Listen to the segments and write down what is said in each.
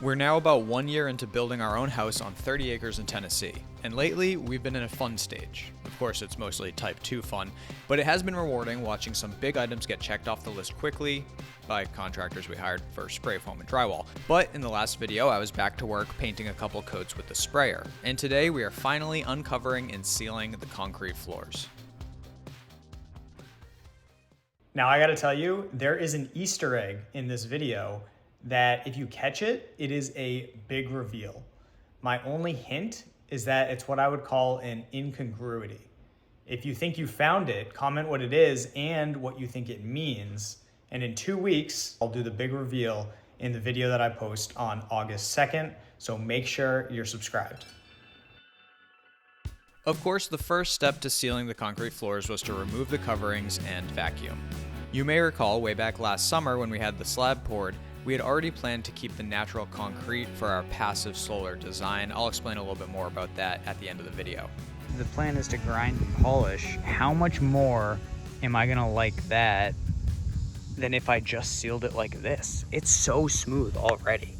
We're now about 1 year into building our own house on 30 acres in Tennessee, and lately we've been in a fun stage. Of course, it's mostly type 2 fun, but it has been rewarding watching some big items get checked off the list quickly by contractors we hired for spray foam and drywall. But in the last video, I was back to work painting a couple coats with the sprayer, and today we are finally uncovering and sealing the concrete floors. Now I gotta tell you, there is an Easter egg in this video that if you catch it, it is a big reveal. My only hint is that it's what I would call an incongruity. If you think you found it, comment what it is and what you think it means. And in 2 weeks, I'll do the big reveal in the video that I post on August 2nd. So make sure you're subscribed. Of course, the first step to sealing the concrete floors was to remove the coverings and vacuum. You may recall way back last summer when we had the slab poured, we had already planned to keep the natural concrete for our passive solar design. I'll explain a little bit more about that at the end of the video. The plan is to grind and polish. How much more am I gonna like that than if I just sealed it like this? It's so smooth already.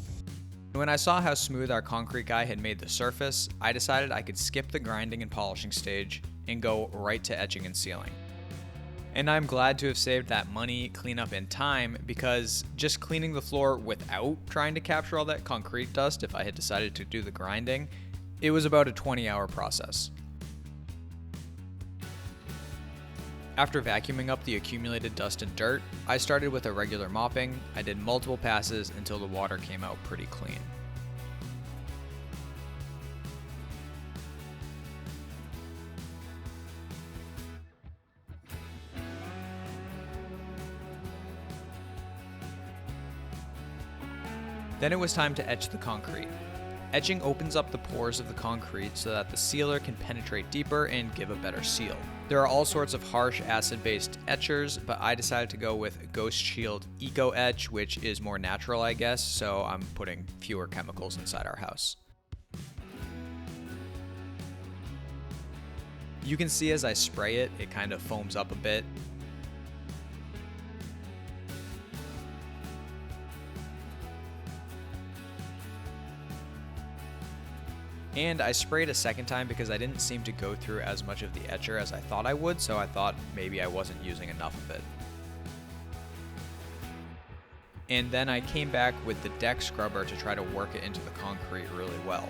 When I saw how smooth our concrete guy had made the surface, I decided I could skip the grinding and polishing stage and go right to etching and sealing. And I'm glad to have saved that money, cleanup, and time, because just cleaning the floor without trying to capture all that concrete dust, if I had decided to do the grinding, it was about a 20-hour process. After vacuuming up the accumulated dust and dirt, I started with a regular mopping. I did multiple passes until the water came out pretty clean. Then it was time to etch the concrete. Etching opens up the pores of the concrete so that the sealer can penetrate deeper and give a better seal. There are all sorts of harsh acid-based etchers, but I decided to go with Ghostshield Eco Etch, which is more natural, I guess, so I'm putting fewer chemicals inside our house. You can see as I spray it, it kind of foams up a bit. And I sprayed a second time because I didn't seem to go through as much of the etcher as I thought I would, so I thought maybe I wasn't using enough of it. And then I came back with the deck scrubber to try to work it into the concrete really well.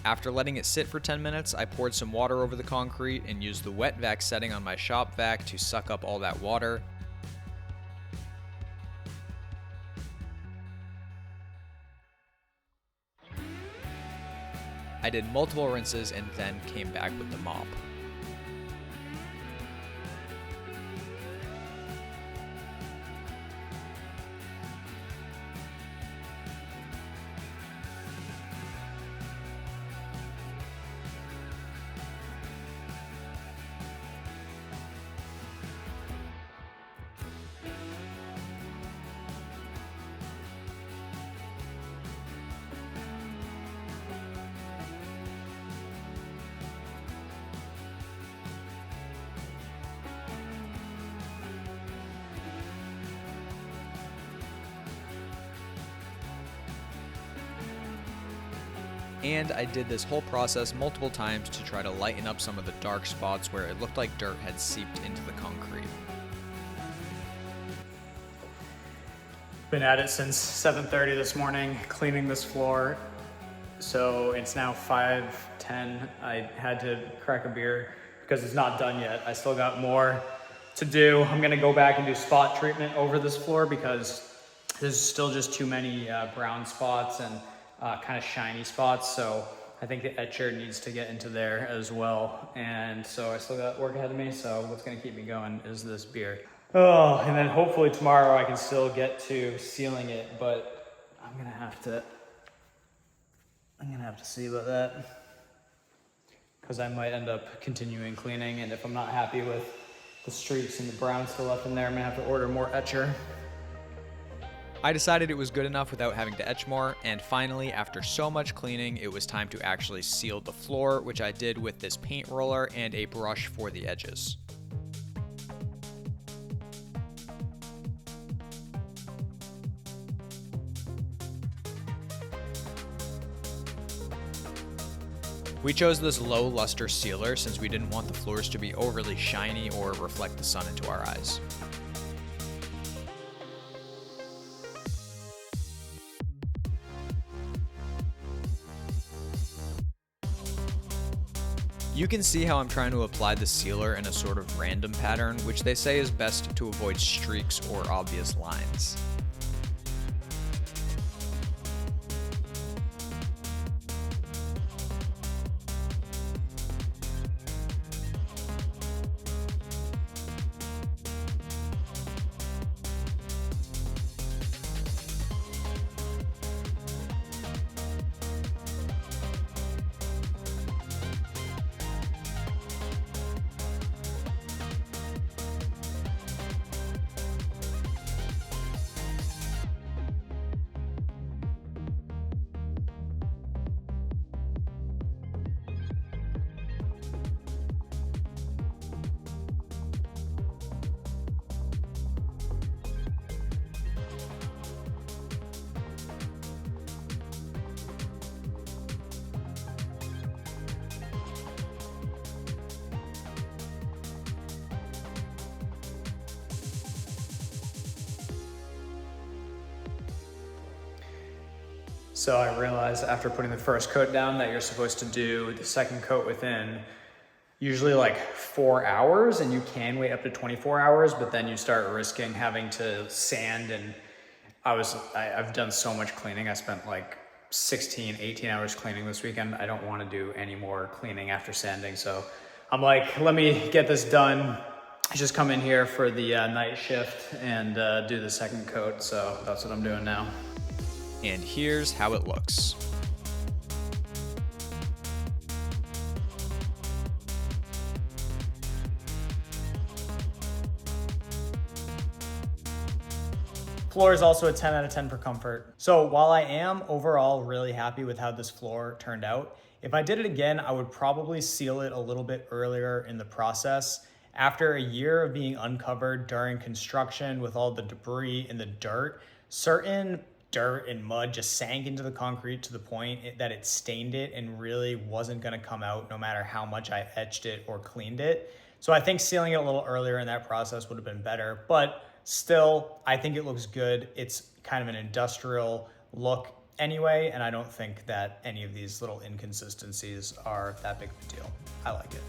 After letting it sit for 10 minutes, I poured some water over the concrete and used the wet vac setting on my shop vac to suck up all that water. I did multiple rinses and then came back with the mop. And I did this whole process multiple times to try to lighten up some of the dark spots where it looked like dirt had seeped into the concrete. Been at it since 7:30 this morning, cleaning this floor. So it's now 5:10. I had to crack a beer because it's not done yet. I still got more to do. I'm gonna go back and do spot treatment over this floor because there's still just too many brown spots and kind of shiny spots. So I think the etcher needs to get into there as well. And so I still got work ahead of me. So what's gonna keep me going is this beer. Oh, and then hopefully tomorrow I can still get to sealing it, but I'm gonna have to see about that because I might end up continuing cleaning. And if I'm not happy with the streaks and the brown still left in there, I'm gonna have to order more etcher. I decided it was good enough without having to etch more, and finally, after so much cleaning, it was time to actually seal the floor, which I did with this paint roller and a brush for the edges. We chose this low luster sealer since we didn't want the floors to be overly shiny or reflect the sun into our eyes. You can see how I'm trying to apply the sealer in a sort of random pattern, which they say is best to avoid streaks or obvious lines. So I realized after putting the first coat down that you're supposed to do the second coat within usually like 4 hours, and you can wait up to 24 hours, but then you start risking having to sand. And I've done so much cleaning. I spent like 16, 18 hours cleaning this weekend. I don't want to do any more cleaning after sanding. So I'm like, let me get this done. I just come in here for the night shift and do the second coat. So that's what I'm doing now. And here's how it looks. Floor is also a 10 out of 10 for comfort. So while I am overall really happy with how this floor turned out, if I did it again, I would probably seal it a little bit earlier in the process. After a year of being uncovered during construction with all the debris and the dirt, certain dirt and mud just sank into the concrete to the point that it stained it and really wasn't going to come out no matter how much I etched it or cleaned it. So I think sealing it a little earlier in that process would have been better, but still, I think it looks good. It's kind of an industrial look anyway, and I don't think that any of these little inconsistencies are that big of a deal. I like it.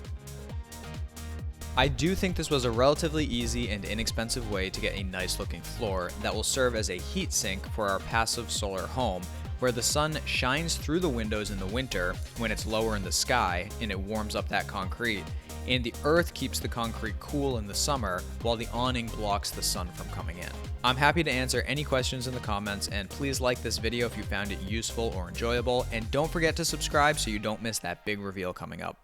I do think this was a relatively easy and inexpensive way to get a nice looking floor that will serve as a heat sink for our passive solar home, where the sun shines through the windows in the winter when it's lower in the sky and it warms up that concrete, and the earth keeps the concrete cool in the summer while the awning blocks the sun from coming in. I'm happy to answer any questions in the comments, and please like this video if you found it useful or enjoyable, and don't forget to subscribe so you don't miss that big reveal coming up.